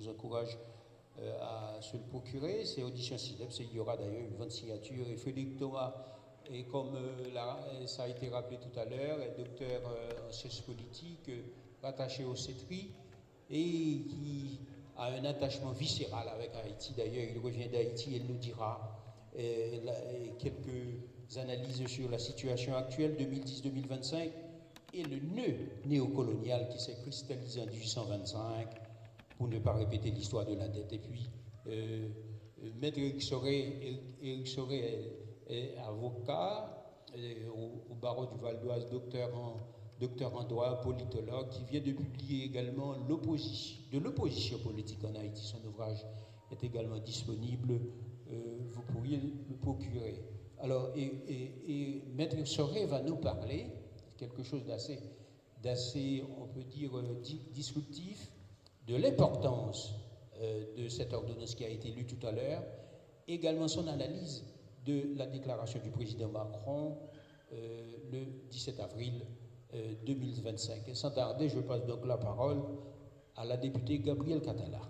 Je vous encourage à se le procurer. C'est Audition Sileps, il y aura d'ailleurs une vente signature. Et Frédéric Thomas, et comme ça a été rappelé tout à l'heure, est docteur en sciences politiques, rattaché au CETRI, et qui a un attachement viscéral avec Haïti. D'ailleurs, il revient d'Haïti, il nous dira quelques analyses sur la situation actuelle 2010-2025 et le nœud néocolonial qui s'est cristallisé en 1825, pour ne pas répéter l'histoire de la dette. Et puis, Maître Éric Soré est avocat au barreau du Val d'Oise, docteur en droit, politologue, qui vient de publier également de l'opposition politique en Haïti. Son ouvrage est également disponible, vous pourriez le procurer. Alors, et Maître Soré va nous parler quelque chose d'assez, on peut dire, disruptif, de l'importance de cette ordonnance qui a été lue tout à l'heure, également son analyse de la déclaration du président Macron le 17 avril 2025. Et sans tarder, je passe donc la parole à la députée Gabrielle Catala.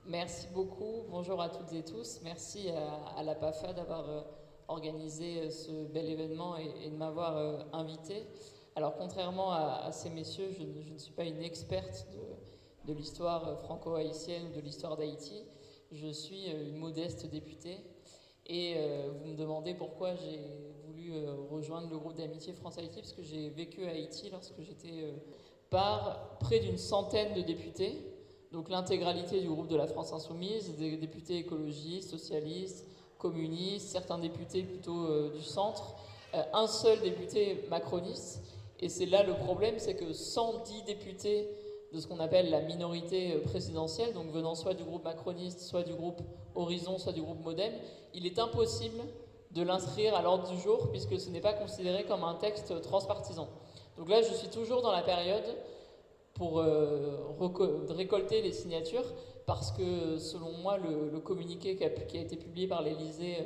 Merci beaucoup. Bonjour à toutes et tous. Merci à la PAFA d'avoir organisé ce bel événement et de m'avoir invité. Alors, contrairement à ces messieurs, je ne suis pas une experte de l'histoire franco-haïtienne ou de l'histoire d'Haïti. Je suis une modeste députée. Et vous me demandez pourquoi j'ai voulu rejoindre le groupe d'amitié France-Haïti, parce que j'ai vécu à Haïti lorsque j'étais par près d'une centaine de députés. Donc l'intégralité du groupe de la France Insoumise, des députés écologistes, socialistes, communistes, certains députés plutôt du centre, un seul député macroniste. Et c'est là le problème, c'est que 110 députés de ce qu'on appelle la minorité présidentielle, donc venant soit du groupe macroniste, soit du groupe Horizon, soit du groupe Modem, il est impossible de l'inscrire à l'ordre du jour puisque ce n'est pas considéré comme un texte transpartisan. Donc là, je suis toujours dans la période pour récolter les signatures parce que, selon moi, le communiqué qui a été publié par l'Élysée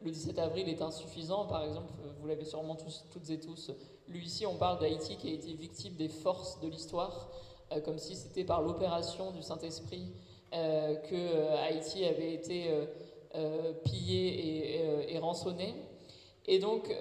le 17 avril est insuffisant. Par exemple, vous l'avez sûrement toutes et tous lu ici, on parle d'Haïti qui a été victime des forces de l'histoire, comme si c'était par l'opération du Saint-Esprit que Haïti avait été pillé et rançonné. Et donc,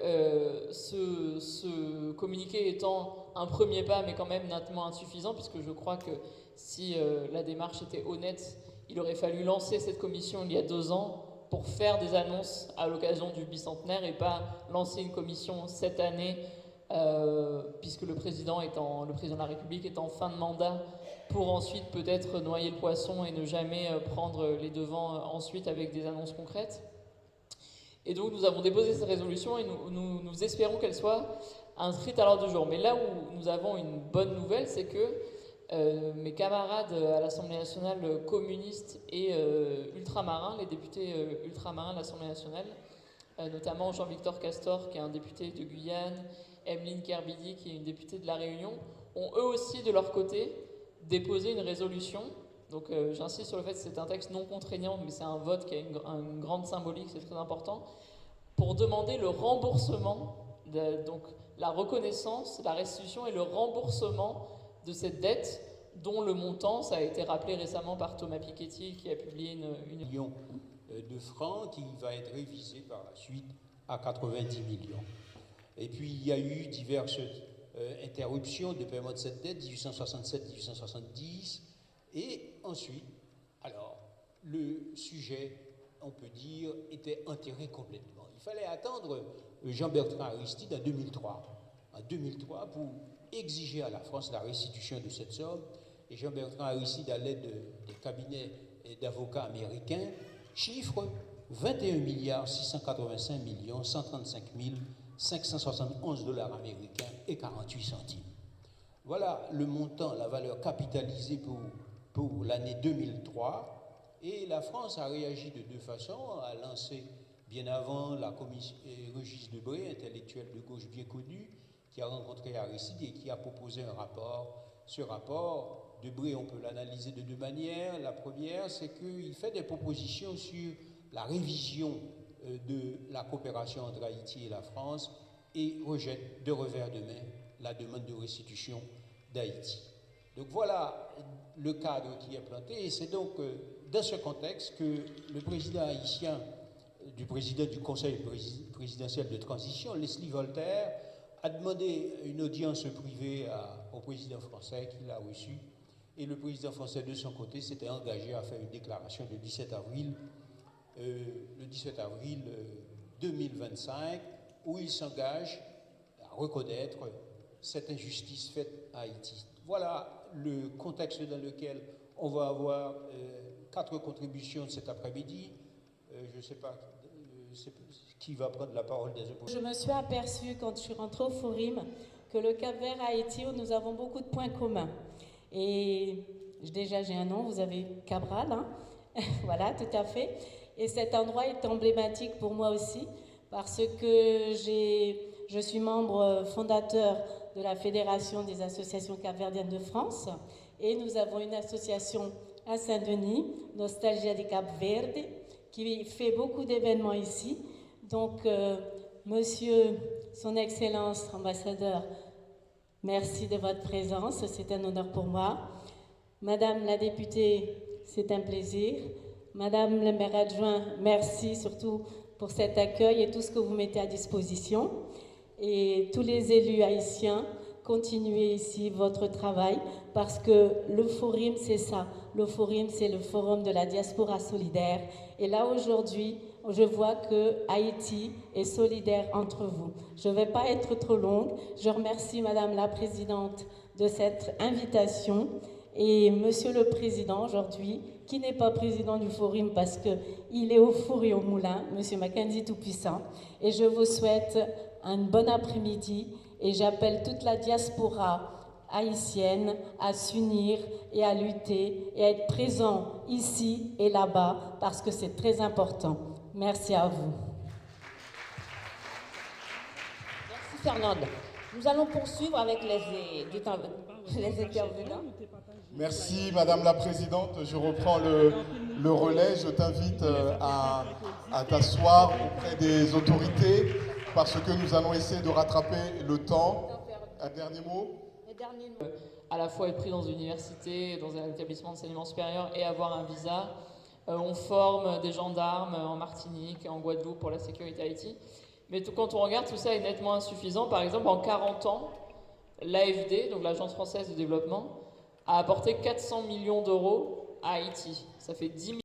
ce communiqué étant un premier pas, mais quand même nettement insuffisant, puisque je crois que si la démarche était honnête, il aurait fallu lancer cette commission il y a 2 ans pour faire des annonces à l'occasion du bicentenaire et pas lancer une commission cette année, puisque le président de la République est en fin de mandat, pour ensuite peut-être noyer le poisson et ne jamais prendre les devants ensuite avec des annonces concrètes. Et donc nous avons déposé cette résolution et nous espérons qu'elle soit inscrite à l'ordre du jour. Mais là où nous avons une bonne nouvelle, c'est que mes camarades à l'Assemblée nationale communistes et ultramarins, les députés ultramarins de l'Assemblée nationale, notamment Jean-Victor Castor, qui est un député de Guyane, Emeline Kerbidi, qui est une députée de La Réunion, ont eux aussi de leur côté déposé une résolution. Donc j'insiste sur le fait que c'est un texte non contraignant, mais c'est un vote qui a une grande symbolique, c'est très important, pour demander le remboursement, donc la reconnaissance, la restitution et le remboursement de cette dette, dont le montant, ça a été rappelé récemment par Thomas Piketty, qui a publié une million de francs qui va être révisé par la suite à 90 millions. Et puis il y a eu diverses interruptions de paiement de cette dette, 1867-1870, et ensuite, alors, le sujet, on peut dire, était enterré complètement. Il fallait attendre Jean-Bertrand Aristide en 2003 pour exiger à la France la restitution de cette somme. Et Jean-Bertrand Aristide, à l'aide des cabinets d'avocats américains, chiffre 21 685 135 571 $ américains et 48 centimes. Voilà le montant, la valeur capitalisée pour l'année 2003. Et la France a réagi de 2 façons, a lancé bien avant la commission Régis Debray, intellectuel de gauche bien connu, qui a rencontré Aristide et qui a proposé un rapport. Ce rapport, Debray, on peut l'analyser de 2 manières. La première, c'est qu'il fait des propositions sur la révision de la coopération entre Haïti et la France et rejette de revers de main la demande de restitution d'Haïti. Donc voilà le cadre qui est planté. Et c'est donc dans ce contexte que le président haïtien, du président du Conseil présidentiel de transition, Leslie Voltaire, a demandé une audience privée au président français qu'il a reçu. Et le président français, de son côté, s'était engagé à faire une déclaration le 17 avril 2025, où il s'engage à reconnaître cette injustice faite à Haïti. Voilà le contexte dans lequel on va avoir 4 contributions cet après-midi. Je ne sais pas qui va prendre la parole des opposants. Je me suis aperçue quand je suis rentrée au Forum que le Cap-Vert et Haïti, nous avons beaucoup de points communs. Et déjà j'ai un nom, vous avez Cabral, hein. Voilà, tout à fait. Et cet endroit est emblématique pour moi aussi parce que je suis membre fondateur de la Fédération des associations capverdiennes de France et nous avons une association à Saint-Denis, Nostalgia des Cap-Verdes, qui fait beaucoup d'événements ici. Donc, Monsieur, Son Excellence, ambassadeur, merci de votre présence, c'est un honneur pour moi. Madame la députée, c'est un plaisir. Madame le maire adjoint, merci surtout pour cet accueil et tout ce que vous mettez à disposition. Et tous les élus haïtiens, continuez ici votre travail parce que le Forum, c'est ça. Le Forum, c'est le forum de la diaspora solidaire. Et là, aujourd'hui, je vois que Haïti est solidaire entre vous. Je ne vais pas être trop longue. Je remercie Madame la Présidente de cette invitation et Monsieur le Président aujourd'hui, qui n'est pas président du Forum parce qu'il est au four et au moulin, Monsieur Mackenzie Tout-Puissant. Et je vous souhaite un bon après-midi et j'appelle toute la diaspora haïtienne à s'unir et à lutter et à être présent ici et là-bas parce que c'est très important. Merci à vous. Merci Fernande. Nous allons poursuivre avec les intervenants. Merci Madame la Présidente. Je reprends le relais. Je t'invite à t'asseoir auprès des autorités parce que nous allons essayer de rattraper le temps. Un dernier mot. À la fois être pris dans une université, dans un établissement d'enseignement supérieur et avoir un visa. On forme des gendarmes en Martinique, en Guadeloupe pour la sécurité Haïti. Mais quand on regarde, tout ça est nettement insuffisant. Par exemple, en 40 ans, l'AFD, donc l'Agence française de développement, a apporté 400 millions d'euros à Haïti. Ça fait 10